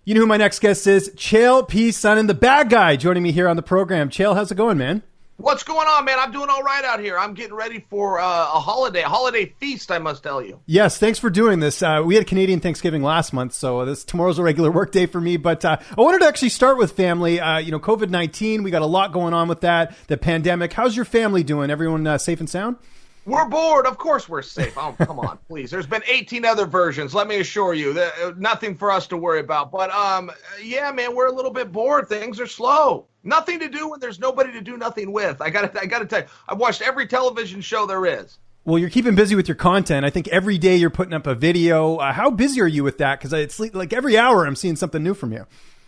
You know who my next guest is? Chael P. Sonnen, the bad guy, joining me here on the program. Chael, how's it going, man? What's going on, man? I'm doing all right out here. I'm getting ready for a holiday feast, I must tell you. Yes, thanks for doing this. We had Canadian Thanksgiving last month, so tomorrow's a regular work day for me. But I wanted to actually start with family. COVID-19, we got a lot going on with that, the pandemic. How's your family doing? Everyone safe and sound? We're bored. Of course we're safe. Oh, come on, please. There's been 18 other versions. Let me assure you, nothing for us to worry about. But yeah, man, we're a little bit bored. Things are slow. Nothing to do when there's nobody to do nothing with. I gotta tell you, I've watched every television show there is. Well, you're keeping busy with your content. I think every day you're putting up a video. How busy are you with that? Because it's like every hour I'm seeing something new from you.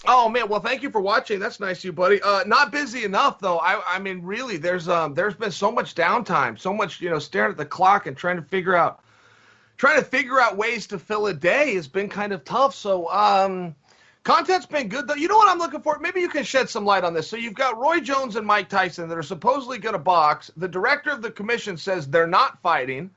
Oh man, well thank you for watching. That's nice of you, buddy. Not busy enough though. I mean, really, there's been so much downtime, so much staring at the clock and trying to figure out ways to fill a day has been kind of tough. So content's been good though. You know what I'm looking for? Maybe you can shed some light on this. So you've got Roy Jones and Mike Tyson that are supposedly going to box. The director of the commission says they're not fighting.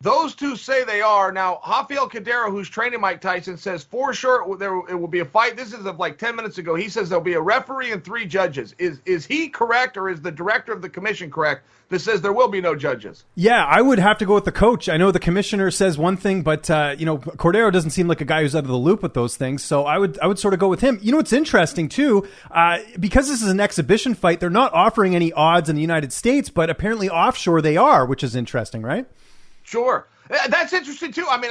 Those two say they are. Now, Rafael Cadero, who's training Mike Tyson, says for sure it will be a fight. This is of like 10 minutes ago. He says there'll be a referee and 3 judges. Is he correct, or is the director of the commission correct that says there will be no judges? Yeah, I would have to go with the coach. I know the commissioner says one thing, but Cordero doesn't seem like a guy who's out of the loop with those things. So I would sort of go with him. You know what's interesting too, because this is an exhibition fight, they're not offering any odds in the United States, but apparently offshore they are, which is interesting, right? Sure. That's interesting, too. I mean,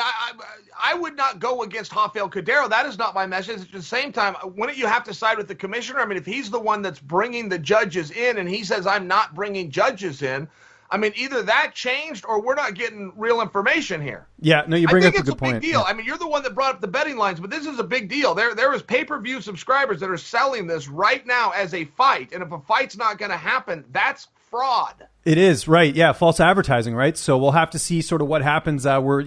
I would not go against Rafael Cadero. That is not my message. At the same time, wouldn't you have to side with the commissioner? I mean, if he's the one that's bringing the judges in and he says, I'm not bringing judges in, I mean, either that changed or we're not getting real information here. Yeah, no, you bring up a good point. I think it's a big deal. Yeah. I mean, you're the one that brought up the betting lines, but this is a big deal. There is pay-per-view subscribers that are selling this right now as a fight, and if a fight's not going to happen, that's fraud. It is, right. Yeah, false advertising, right? So we'll have to see sort of what happens. We're,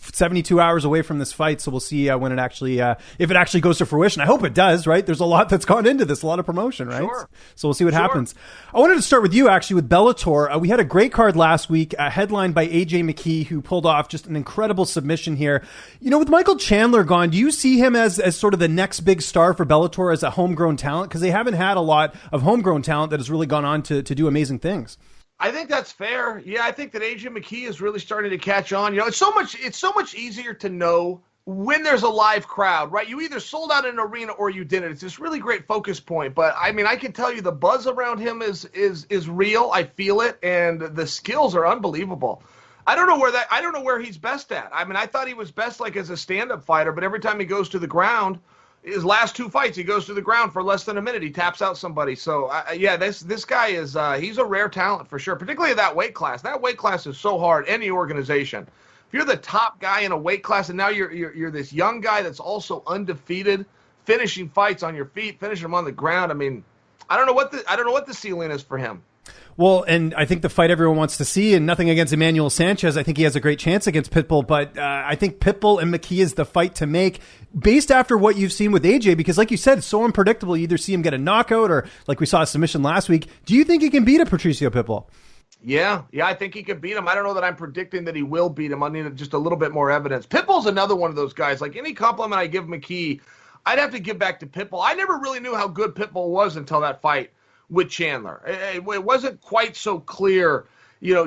72 hours away from this fight, so we'll see when it actually, if it actually goes to fruition. I hope it does, right? There's a lot that's gone into this, a lot of promotion, right? Sure. So we'll see what happens. I wanted to start with you, actually, with Bellator. We had a great card last week, headlined by AJ McKee, who pulled off just an incredible submission here. With Michael Chandler gone, do you see him as sort of the next big star for Bellator as a homegrown talent? Because they haven't had a lot of homegrown talent that has really gone on to do amazing things. I think that's fair. Yeah, I think that AJ McKee is really starting to catch on. It's so much easier to know when there's a live crowd, right? You either sold out an arena or you didn't. It's this really great focus point. But I mean, I can tell you the buzz around him is real. I feel it, and the skills are unbelievable. I don't know where he's best at. I mean, I thought he was best like as a stand-up fighter, but every time he goes to the ground, his last 2 fights, he goes to the ground for less than a minute. He taps out somebody. So, yeah, this guy is he's a rare talent for sure, particularly at that weight class. That weight class is so hard, any organization. If you're the top guy in a weight class and now you're this young guy that's also undefeated, finishing fights on your feet, finishing them on the ground, I mean, I don't know what the ceiling is for him. Well, and I think the fight everyone wants to see, and nothing against Emmanuel Sanchez. I think he has a great chance against Pitbull, but I think Pitbull and McKee is the fight to make based after what you've seen with AJ, because like you said, it's so unpredictable. You either see him get a knockout or like we saw a submission last week. Do you think he can beat a Patricio Pitbull? Yeah, I think he can beat him. I don't know that I'm predicting that he will beat him. I need just a little bit more evidence. Pitbull's another one of those guys. Like any compliment I give McKee, I'd have to give back to Pitbull. I never really knew how good Pitbull was until that fight with Chandler. It wasn't quite so clear,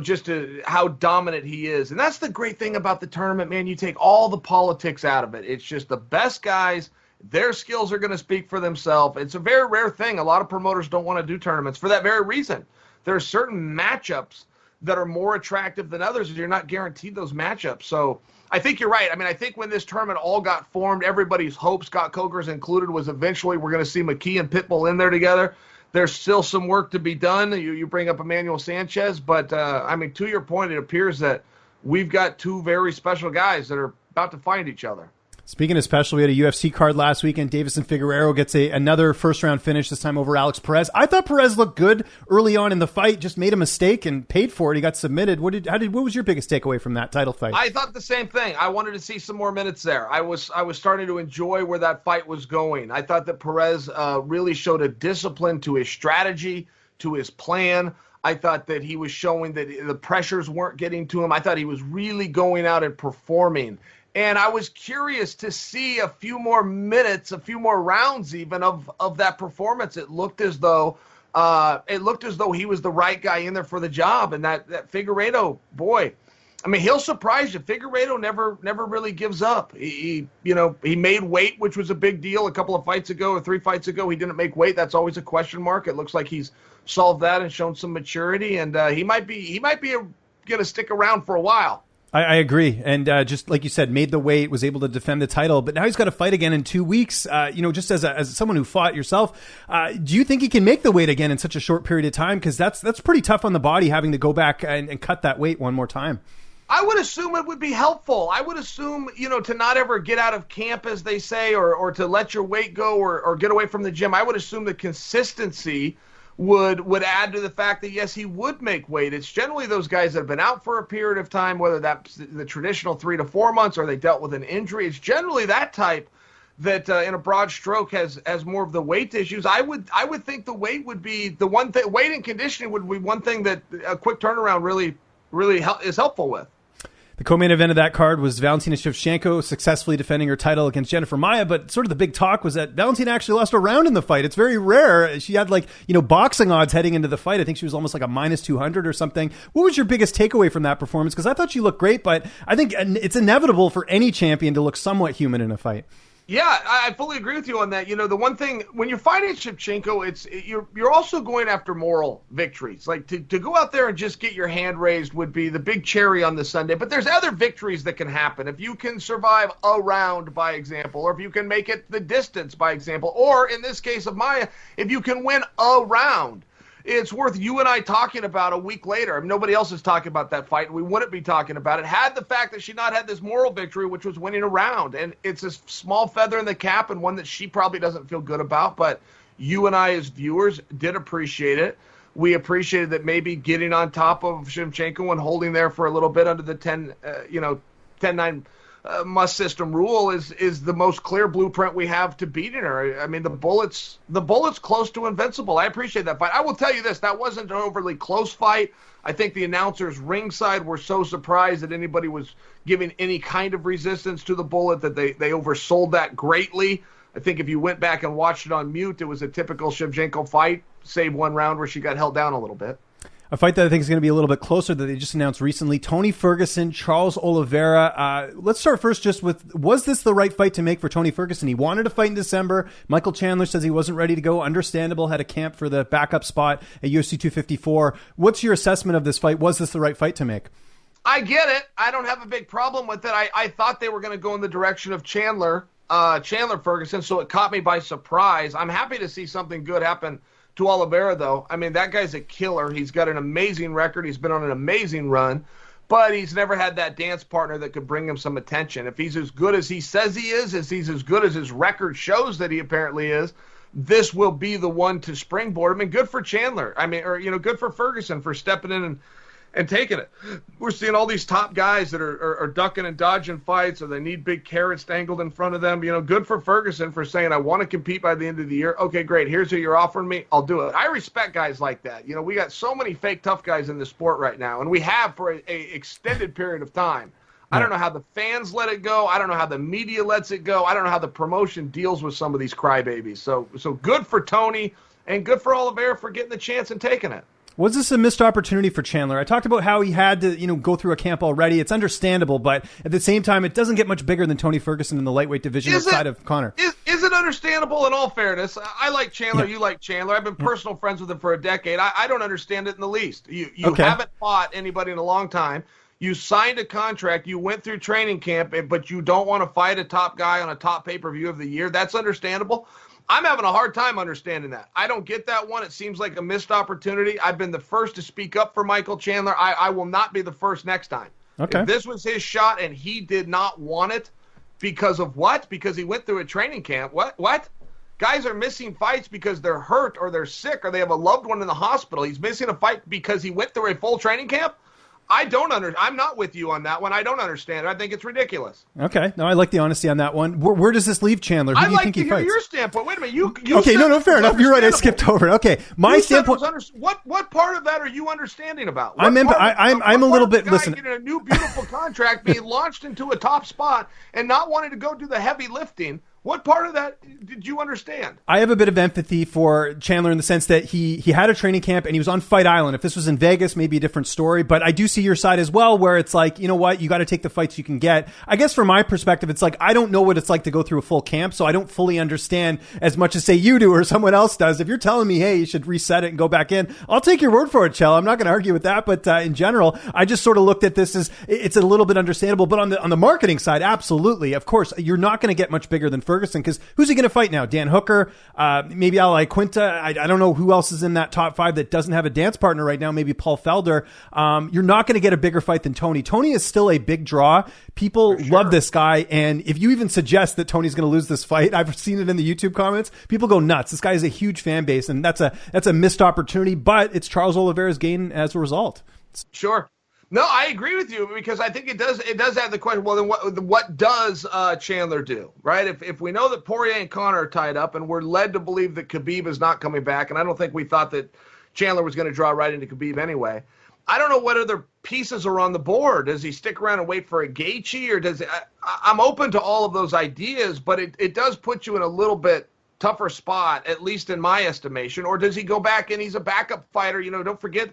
just how dominant he is. And that's the great thing about the tournament, man. You take all the politics out of it. It's just the best guys. Their skills are going to speak for themselves. It's a very rare thing. A lot of promoters don't want to do tournaments for that very reason. There are certain matchups that are more attractive than others, and you're not guaranteed those matchups. So I think you're right. I mean, I think when this tournament all got formed, everybody's hope, Scott Coker's included, was eventually we're going to see McKee and Pitbull in there together. There's still some work to be done. You bring up Emmanuel Sanchez, but, I mean, to your point, it appears that we've got 2 very special guys that are about to find each other. Speaking of special, we had a UFC card last weekend. Davison Figueiredo gets another first-round finish, this time over Alex Perez. I thought Perez looked good early on in the fight, just made a mistake and paid for it. He got submitted. What was your biggest takeaway from that title fight? I thought the same thing. I wanted to see some more minutes there. I was starting to enjoy where that fight was going. I thought that Perez really showed a discipline to his strategy, to his plan. I thought that he was showing that the pressures weren't getting to him. I thought he was really going out and performing. And I was curious to see a few more minutes, a few more rounds even of that performance. It looked as though he was the right guy in there for the job. And that Figueiredo, boy, I mean, he'll surprise you. Figueiredo never really gives up. He made weight, which was a big deal a couple of fights ago or 3 fights ago. He didn't make weight. That's always a question mark. It looks like he's solved that and shown some maturity. And he might be going to stick around for a while. I agree. And just like you said, made the weight, was able to defend the title, but now he's got to fight again in 2 weeks. Just as someone who fought yourself, do you think he can make the weight again in such a short period of time? Because that's pretty tough on the body, having to go back and cut that weight one more time. I would assume it would be helpful. I would assume, to not ever get out of camp, as they say, or to let your weight go or get away from the gym. I would assume the consistency would add to the fact that, yes, he would make weight. It's generally those guys that have been out for a period of time, whether that's the traditional 3 to 4 months or they dealt with an injury. It's generally that type that in a broad stroke has more of the weight issues. I would think the weight would be the one thing. Weight and conditioning would be one thing that a quick turnaround really is helpful with. The co-main event of that card was Valentina Shevchenko successfully defending her title against Jennifer Maia, but sort of the big talk was that Valentina actually lost a round in the fight. It's very rare. She had boxing odds heading into the fight. I think she was almost like a minus 200 or something. What was your biggest takeaway from that performance? Because I thought she looked great, but I think it's inevitable for any champion to look somewhat human in a fight. Yeah, I fully agree with you on that. The one thing, when you're fighting Shevchenko, you're also going after moral victories. Like to go out there and just get your hand raised would be the big cherry on the sundae. But there's other victories that can happen. If you can survive a round, by example, or if you can make it the distance, by example, or in this case of Maia, if you can win a round. It's worth you and I talking about a week later. I mean, nobody else is talking about that fight. We wouldn't be talking about it had the fact that she not had this moral victory, which was winning a round. And it's a small feather in the cap and one that she probably doesn't feel good about. But you and I as viewers did appreciate it. We appreciated that maybe getting on top of Shevchenko and holding there for a little bit under the 10-9 must system rule is the most clear blueprint we have to beating her. I mean, the bullet's close to invincible. I appreciate that fight. I will tell you this, that wasn't an overly close fight. I think the announcers ringside were so surprised that anybody was giving any kind of resistance to the bullet that they oversold that greatly. I think if you went back and watched it on mute, it was a typical Shevchenko fight, save one round where she got held down a little bit. A fight that I think is going to be a little bit closer that they just announced recently. Tony Ferguson, Charles Oliveira. Let's start first just with, was this the right fight to make for Tony Ferguson? He wanted to fight in December. Michael Chandler says he wasn't ready to go. Understandable, had a camp for the backup spot at UFC 254. What's your assessment of this fight? Was this the right fight to make? I get it. I don't have a big problem with it. I thought they were going to go in the direction of Chandler Ferguson, so it caught me by surprise. I'm happy to see something good happen to Oliveira, though. I mean, that guy's a killer. He's got an amazing record. He's been on an amazing run, but he's never had that dance partner that could bring him some attention. If he's as good as he says he is, as he's as good as his record shows that he apparently is, this will be the one to springboard him. And good for Chandler. I mean, good for Ferguson for stepping in and taking it. We're seeing all these top guys that are ducking and dodging fights, or they need big carrots dangled in front of them. Good for Ferguson for saying, I want to compete by the end of the year. Okay, great. Here's who you're offering me. I'll do it. I respect guys like that. We got so many fake tough guys in the sport right now, and we have for a extended period of time. I don't know how the fans let it go. I don't know how the media lets it go. I don't know how the promotion deals with some of these crybabies. So good for Tony, and good for Oliveira for getting the chance and taking it. Was this a missed opportunity for Chandler? I talked about how he had to, go through a camp already. It's understandable, but at the same time, it doesn't get much bigger than Tony Ferguson in the lightweight division outside of Conor. Is it understandable in all fairness? I like Chandler. Yeah. You like Chandler. I've been personal friends with him for a decade. I don't understand it in the least. You haven't fought anybody in a long time. You signed a contract. You went through training camp, but you don't want to fight a top guy on a top pay-per-view of the year. That's understandable. I'm having a hard time understanding that. I don't get that one. It seems like a missed opportunity. I've been the first to speak up for Michael Chandler. I will not be the first next time. Okay. If this was his shot and he did not want it because of what? Because he went through a training camp. What? Guys are missing fights because they're hurt or they're sick or they have a loved one in the hospital. He's missing a fight because he went through a full training camp? I'm not with you on that one. I don't understand it. I think it's ridiculous. Okay. No, I like the honesty on that one. Where does this leave Chandler? Who do you think he fights? I'd like to hear your standpoint. Wait a minute. You okay, no, fair enough. You're right. I skipped over it. Okay. My standpoint. What part of that are you understanding about? I'm a little bit, listen. Getting a new beautiful contract, being launched into a top spot and not wanting to go do the heavy lifting. What part of that did you understand? I have a bit of empathy for Chandler in the sense that he had a training camp and he was on Fight Island. If this was in Vegas, maybe a different story. But I do see your side as well, where it's like, you know what? You got to take the fights you can get. I guess from my perspective, it's like, I don't know what it's like to go through a full camp. So I don't fully understand as much as say you do or someone else does. If you're telling me, hey, you should reset it and go back in, I'll take your word for it, Chael. I'm not going to argue with that. But in general, I just sort of looked at this as it's a little bit understandable. But on the marketing side, absolutely. Of course, you're not going to get much bigger than Ferguson because who's he going to fight now? Dan Hooker, maybe Ali Quinta. I don't know who else is in that top 5 that doesn't have a dance partner right now. Maybe Paul Felder. You're not going to get a bigger fight than Tony. Tony is still a big draw. People love this guy. And if you even suggest that Tony's going to lose this fight, I've seen it in the YouTube comments. People go nuts. This guy has a huge fan base and that's a missed opportunity, but it's Charles Oliveira's gain as a result. Sure. No, I agree with you because I think it does have the question, well, then what does Chandler do, right? If we know that Poirier and Conor are tied up and we're led to believe that Khabib is not coming back, and I don't think we thought that Chandler was going to draw right into Khabib anyway, I don't know what other pieces are on the board. Does he stick around and wait for a Gaethje, or I'm open to all of those ideas, but it does put you in a little bit tougher spot, at least in my estimation. Or does he go back and he's a backup fighter? You know, don't forget,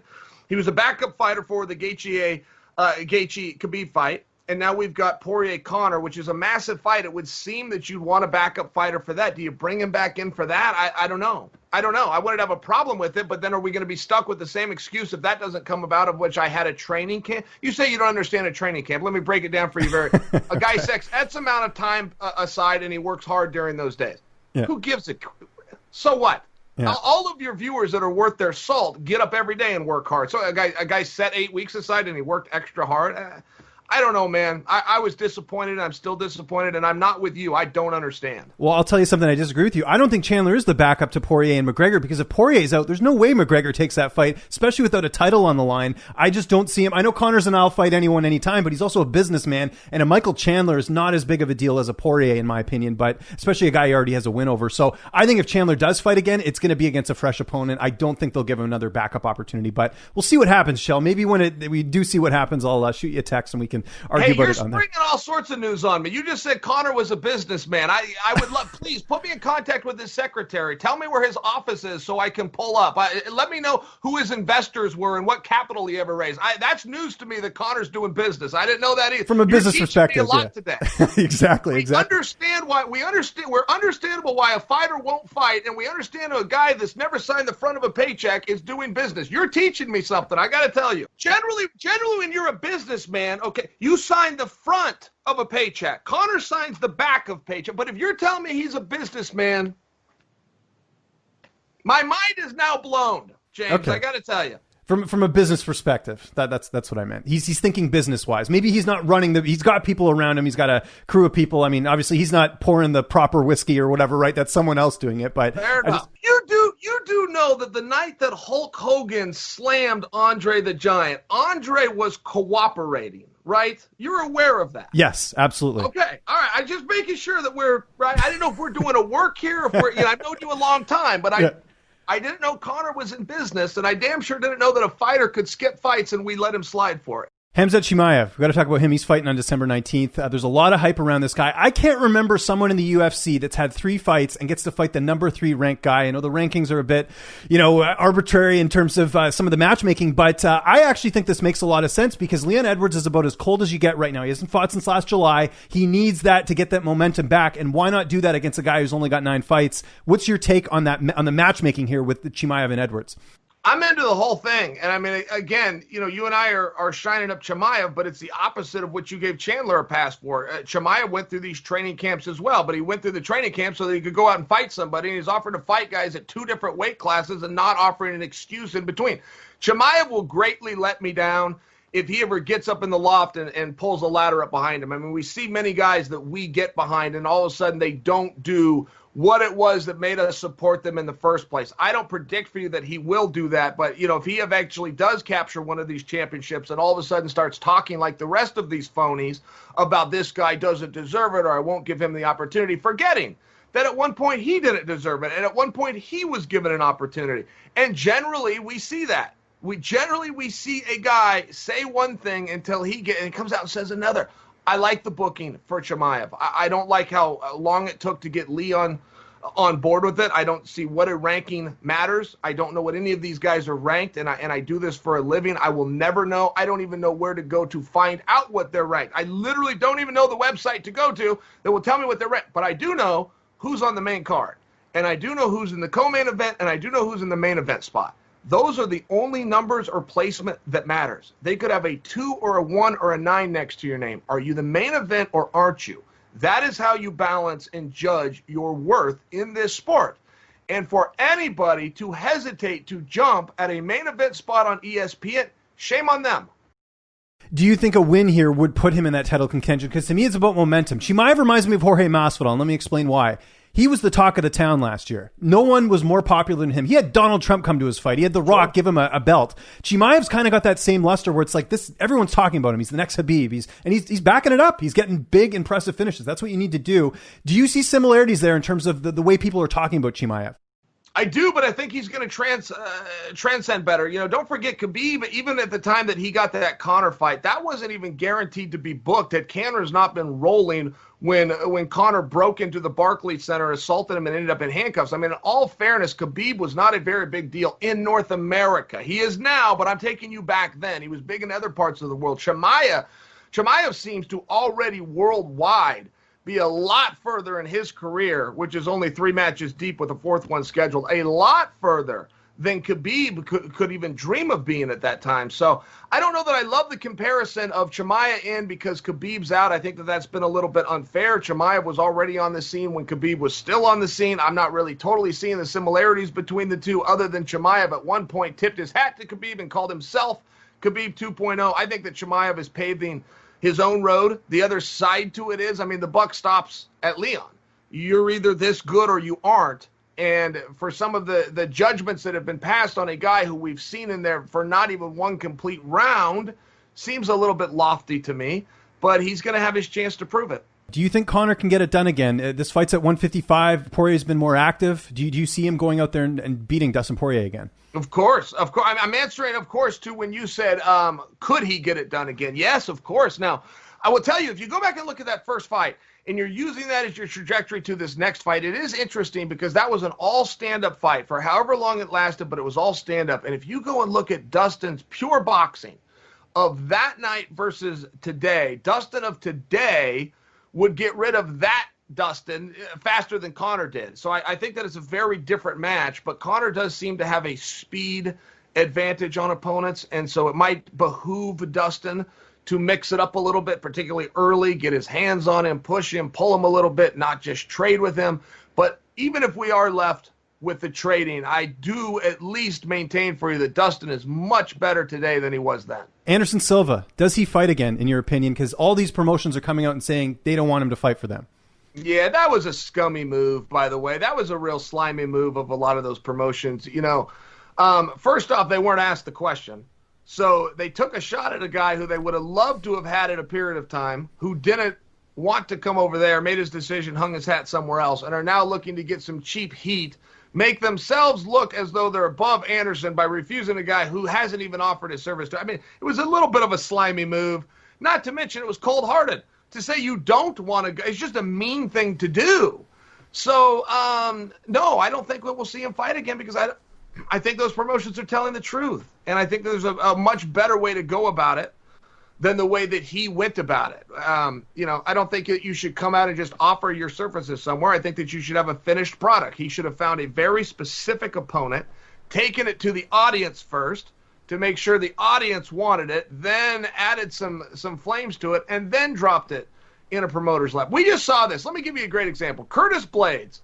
he was a backup fighter for the Gaethje Khabib fight, and now we've got Poirier Conor, which is a massive fight. It would seem that you'd want a backup fighter for that. Do you bring him back in for that? I don't know. I wouldn't have a problem with it, but then are we going to be stuck with the same excuse if that doesn't come about, of which I had a training camp? You say you don't understand a training camp. Let me break it down for you. A guy sets X amount of time aside, and he works hard during those days. Yeah. Who gives it? So what? Yeah. All of your viewers that are worth their salt get up every day and work hard. So a guy set 8 weeks aside and he worked extra hard. I don't know, man. I was disappointed. I'm still disappointed, and I'm not with you. I don't understand. Well, I'll tell you something. I disagree with you. I don't think Chandler is the backup to Poirier and McGregor, because if Poirier's out, there's no way McGregor takes that fight, especially without a title on the line. I just don't see him. I know Conor's an I'll fight anyone anytime, but he's also a businessman, and a Michael Chandler is not as big of a deal as a Poirier, in my opinion, but especially a guy he already has a win over. So I think if Chandler does fight again, it's going to be against a fresh opponent. I don't think they'll give him another backup opportunity, but we'll see what happens, Shell. Maybe when we do see what happens, I'll shoot you a text and we can argue about it. You're springing all sorts of news on me. You just said Conor was a businessman. I would love, please put me in contact with his secretary. Tell me where his office is so I can pull up. Let me know who his investors were and what capital he ever raised. That's news to me that Conor's doing business. I didn't know that either. From a business perspective, me a lot today. Exactly. We're understandable why a fighter won't fight, and we understand a guy that's never signed the front of a paycheck is doing business. You're teaching me something. I got to tell you. Generally, when you're a businessman, okay, you sign the front of a paycheck. Conor signs the back of paycheck. But if you're telling me he's a businessman, my mind is now blown, James. Okay. I got to tell you. From a business perspective, that's what I meant. He's thinking business wise. Maybe he's not running he's got people around him. He's got a crew of people. I mean, obviously he's not pouring the proper whiskey or whatever, right? That's someone else doing it. But fair enough. You do know that the night that Hulk Hogan slammed Andre the Giant, Andre was cooperating, right? You're aware of that? Yes, absolutely. Okay, all right. I'm just making sure that we're right. I didn't know if we're doing a work here, if we're, I've known you a long time, but I didn't know Conor was in business, and I damn sure didn't know that a fighter could skip fights and we let him slide for it. Khamzat Chimaev, we've got to talk about him. He's fighting on December 19th. There's a lot of hype around this guy. I can't remember someone in the UFC that's had 3 fights and gets to fight the number 3 ranked guy. I know the rankings are a bit, arbitrary in terms of some of the matchmaking, but I actually think this makes a lot of sense because Leon Edwards is about as cold as you get right now. He hasn't fought since last July. He needs that to get that momentum back, and why not do that against a guy who's only got 9 fights? What's your take on that, on the matchmaking here with Chimaev and Edwards? I'm into the whole thing. And I mean, again, you and I are shining up Chimaev, but it's the opposite of what you gave Chandler a pass for. Chimaev went through these training camps as well, but he went through the training camp so that he could go out and fight somebody. And he's offered to fight guys at 2 different weight classes and not offering an excuse in between. Chimaev will greatly let me down if he ever gets up in the loft and pulls a ladder up behind him. I mean, we see many guys that we get behind and all of a sudden they don't do what it was that made us support them in the first place. I don't predict for you that he will do that, but, if he eventually does capture one of these championships and all of a sudden starts talking like the rest of these phonies about this guy doesn't deserve it or I won't give him the opportunity, forgetting that at one point he didn't deserve it and at one point he was given an opportunity. And generally we see that. We see a guy say one thing until he comes out and says another. I like the booking for Chimaev. I don't like how long it took to get Leon on board with it. I don't see what a ranking matters. I don't know what any of these guys are ranked, and I do this for a living. I will never know. I don't even know where to go to find out what they're ranked. I literally don't even know the website to go to that will tell me what they're ranked. But I do know who's on the main card, and I do know who's in the co-main event, and I do know who's in the main event spot. Those are the only numbers or placement that matters. They could have a 2 or a 1 or a 9 next to your name. Are you the main event or aren't you? That is how you balance and judge your worth in this sport. And for anybody to hesitate to jump at a main event spot on ESPN, shame on them. Do you think a win here would put him in that title contention? Because to me, it's about momentum. Chimaev reminds me of Jorge Masvidal, and let me explain why. He was the talk of the town last year. No one was more popular than him. He had Donald Trump come to his fight. He had The Rock give him a belt. Chimaev's kind of got that same luster where it's like this. Everyone's talking about him. He's the next Khabib. He's backing it up. He's getting big, impressive finishes. That's what you need to do. Do you see similarities there in terms of the way people are talking about Chimaev? I do, but I think he's going to transcend better. Don't forget Khabib, even at the time that he got that Conor fight, that wasn't even guaranteed to be booked. Had Connor's not been rolling when Conor broke into the Barclays Center, assaulted him, and ended up in handcuffs. I mean, in all fairness, Khabib was not a very big deal in North America. He is now, but I'm taking you back then. He was big in other parts of the world. Chimaev seems to already worldwide be a lot further in his career, which is only 3 matches deep with a 4th one scheduled, a lot further than Khabib could even dream of being at that time. So I don't know that I love the comparison of Chimaev in because Khabib's out. I think that that's been a little bit unfair. Chimaev was already on the scene when Khabib was still on the scene. I'm not really totally seeing the similarities between the two other than Chimaev at one point tipped his hat to Khabib and called himself Khabib 2.0. I think that Chimaev is paving his own road. The other side to it is, the buck stops at Leon. You're either this good or you aren't. And for some of the judgments that have been passed on a guy who we've seen in there for not even one complete round seems a little bit lofty to me, but he's going to have his chance to prove it. Do you think Conor can get it done again? This fight's at 155. Poirier's been more active. Do you see him going out there and beating Dustin Poirier again? Of course. I'm answering, of course, to when you said, could he get it done again? Yes, of course. Now, I will tell you, if you go back and look at that first fight, and you're using that as your trajectory to this next fight, it is interesting because that was an all stand-up fight for however long it lasted, but it was all stand-up. And if you go and look at Dustin's pure boxing of that night versus today, Dustin of today would get rid of that Dustin faster than Conor did. So I think that it's a very different match, but Conor does seem to have a speed advantage on opponents, and so it might behoove Dustin to mix it up a little bit, particularly early, get his hands on him, push him, pull him a little bit, not just trade with him. But even if we are left with the trading, I do at least maintain for you that Dustin is much better today than he was then. Andrson Silva, does he fight again, in your opinion? Because all these promotions are coming out and saying they don't want him to fight for them. Yeah, that was a scummy move, by the way. That was a real slimy move of a lot of those promotions. First off, they weren't asked the question. So they took a shot at a guy who they would have loved to have had at a period of time, who didn't want to come over there, made his decision, hung his hat somewhere else, and are now looking to get some cheap heat, make themselves look as though they're above Anderson by refusing a guy who hasn't even offered his service to. It was a little bit of a slimy move, not to mention it was cold-hearted. To say you don't want to go, it's just a mean thing to do. So, no, I don't think we'll see him fight again because I think those promotions are telling the truth. And I think there's a much better way to go about it than the way that he went about it. I don't think that you should come out and just offer your services somewhere. I think that you should have a finished product. He should have found a very specific opponent, taken it to the audience first to make sure the audience wanted it, then added some flames to it, and then dropped it in a promoter's lap. We just saw this. Let me give you a great example. Curtis Blaydes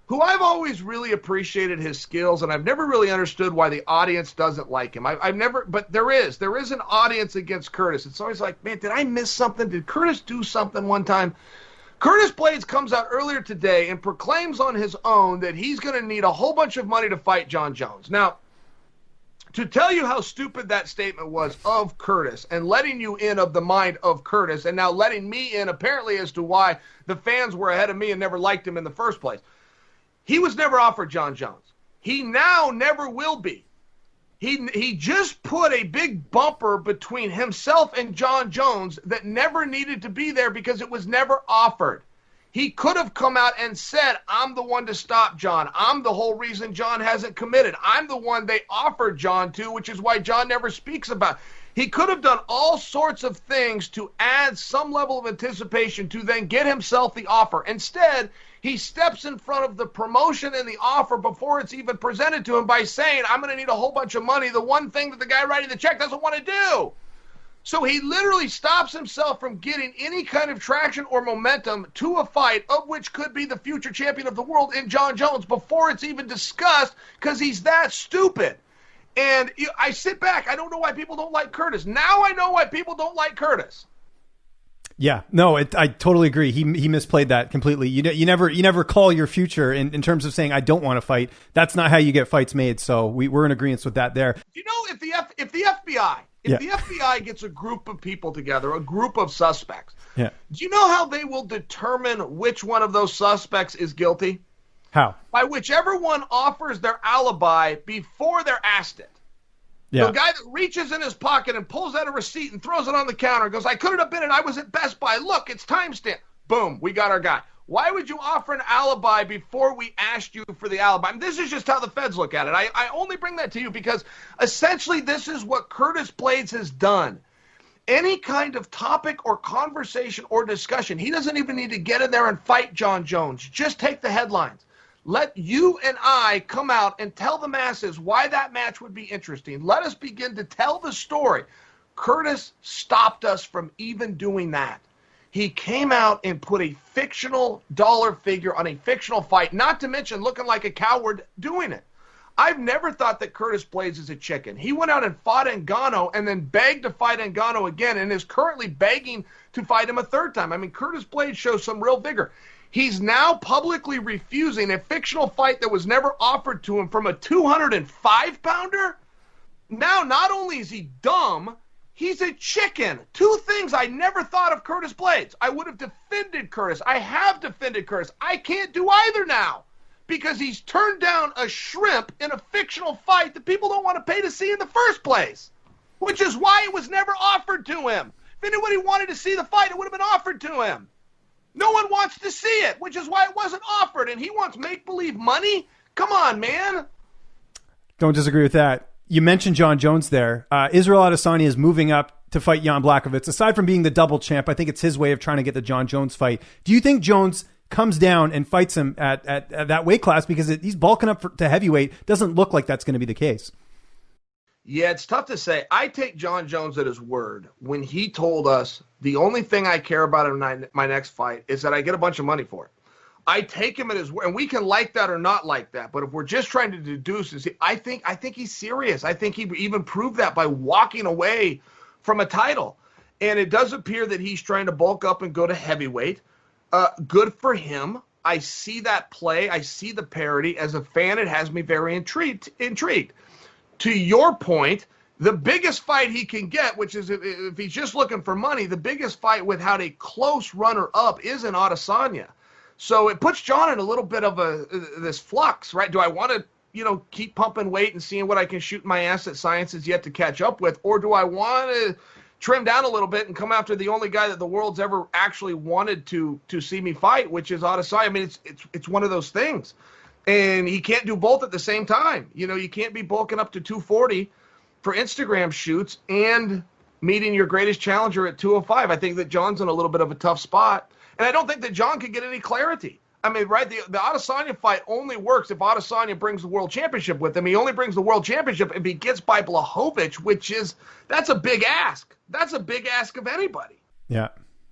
who I've always really appreciated his skills, and I've never really understood why the audience doesn't like him. I've never, but there is an audience against Curtis. It's always like, man, did I miss something? Did Curtis do something one time? Curtis Blaydes comes out earlier today and proclaims on his own that he's going to need a whole bunch of money to fight Jon Jones. Now, to tell you how stupid that statement was of Curtis and letting you in of the mind of Curtis and now letting me in apparently as to why the fans were ahead of me and never liked him in the first place. He was never offered Jon Jones. He now never will be. He just put a big bumper between himself and Jon Jones that never needed to be there because it was never offered. He could have come out and said, I'm the one to stop Jon. I'm the whole reason Jon hasn't committed. I'm the one they offered Jon to, which is why Jon never speaks about it. He could have done all sorts of things to add some level of anticipation to then get himself the offer. Instead, he steps in front of the promotion and the offer before it's even presented to him by saying, I'm going to need a whole bunch of money, the one thing that the guy writing the check doesn't want to do. So he literally stops himself from getting any kind of traction or momentum to a fight of which could be the future champion of the world in Jon Jones before it's even discussed because he's that stupid. And I sit back. I don't know why people don't like Curtis. Now I know why people don't like Curtis. Yeah, no, I totally agree. He misplayed that completely. You never call your future in terms of saying I don't want to fight. That's not how you get fights made. So we're in agreement with that there. You know, if the FBI gets a group of people together, a group of suspects, do you know how they will determine which one of those suspects is guilty? How? By whichever one offers their alibi before they're asked it. Yeah. The guy that reaches in his pocket and pulls out a receipt and throws it on the counter and goes, I couldn't have been it. I was at Best Buy. Look, it's timestamp. Boom, we got our guy. Why would you offer an alibi before we asked you for the alibi? I mean, this is just how the feds look at it. I only bring that to you because essentially this is what Curtis Blaydes has done. Any kind of topic or conversation or discussion, he doesn't even need to get in there and fight Jon Jones. Just take the headlines. Let you and I come out and tell the masses why that match would be interesting. Let us begin to tell the story. Curtis stopped us from even doing that. He came out and put a fictional dollar figure on a fictional fight, not to mention looking like a coward doing it. I've never thought that Curtis Blaydes is a chicken. He went out and fought Ngannou and then begged to fight Ngannou again and is currently begging to fight him a third time. I mean, Curtis Blaydes shows some real vigor. He's now publicly refusing a fictional fight that was never offered to him from a 205-pounder. Now, not only is he dumb, he's a chicken. Two things I never thought of Curtis Blaydes. I would have defended Curtis. I have defended Curtis. I can't do either now because he's turned down a shrimp in a fictional fight that people don't want to pay to see in the first place, which is why it was never offered to him. If anybody wanted to see the fight, it would have been offered to him. No one wants to see it, which is why it wasn't offered, and he wants make-believe money? Come on, man. Don't disagree with that. You mentioned Jon Jones there. Israel Adesanya is moving up to fight Jan Blachowicz. Aside from being the double champ, I think it's his way of trying to get the Jon Jones fight. Do you think Jones comes down and fights him at that weight class? Because he's bulking up to heavyweight. Doesn't look like that's going to be the case. Yeah, it's tough to say. I take Jon Jones at his word when he told us the only thing I care about in my next fight is that I get a bunch of money for it. I take him at his word, and we can like that or not like that. But if we're just trying to deduce, I think he's serious. I think he even proved that by walking away from a title. And it does appear that he's trying to bulk up and go to heavyweight. Good for him. I see that play. I see the parity. As a fan, it has me very intrigued. To your point, the biggest fight he can get, which is if he's just looking for money, the biggest fight without a close runner-up is in Adesanya. So it puts Jon in a little bit of this flux, right? Do I want to, keep pumping weight and seeing what I can shoot in my ass that science is yet to catch up with, or do I want to trim down a little bit and come after the only guy that the world's ever actually wanted to see me fight, which is Adesanya? I mean, it's one of those things. And he can't do both at the same time. You can't be bulking up to 240 for Instagram shoots and meeting your greatest challenger at 205. I think that Jon's in a little bit of a tough spot. And I don't think that Jon can get any clarity. I mean, right, the Adesanya fight only works if Adesanya brings the world championship with him. He only brings the world championship if he gets by Blachowicz, that's a big ask. That's a big ask of anybody. Yeah.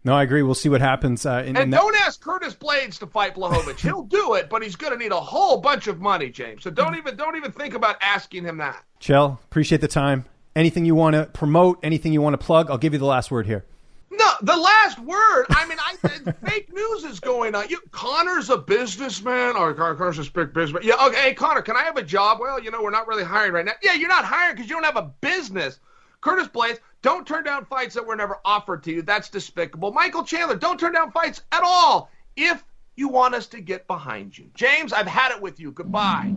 No, I agree. We'll see what happens. And don't ask Curtis Blaydes to fight Blachowicz. He'll do it, but he's going to need a whole bunch of money, James. So don't even think about asking him that. Chael, appreciate the time. Anything you want to promote, anything you want to plug, I'll give you the last word here. No, the last word. I mean, fake news is going on. Conor's a businessman, or Conor's a big businessman. Yeah, okay. Hey, Conor, can I have a job? Well, we're not really hiring right now. Yeah, you're not hiring because you don't have a business. Curtis Blaydes, don't turn down fights that were never offered to you. That's despicable. Michael Chandler, don't turn down fights at all if you want us to get behind you. James, I've had it with you. Goodbye.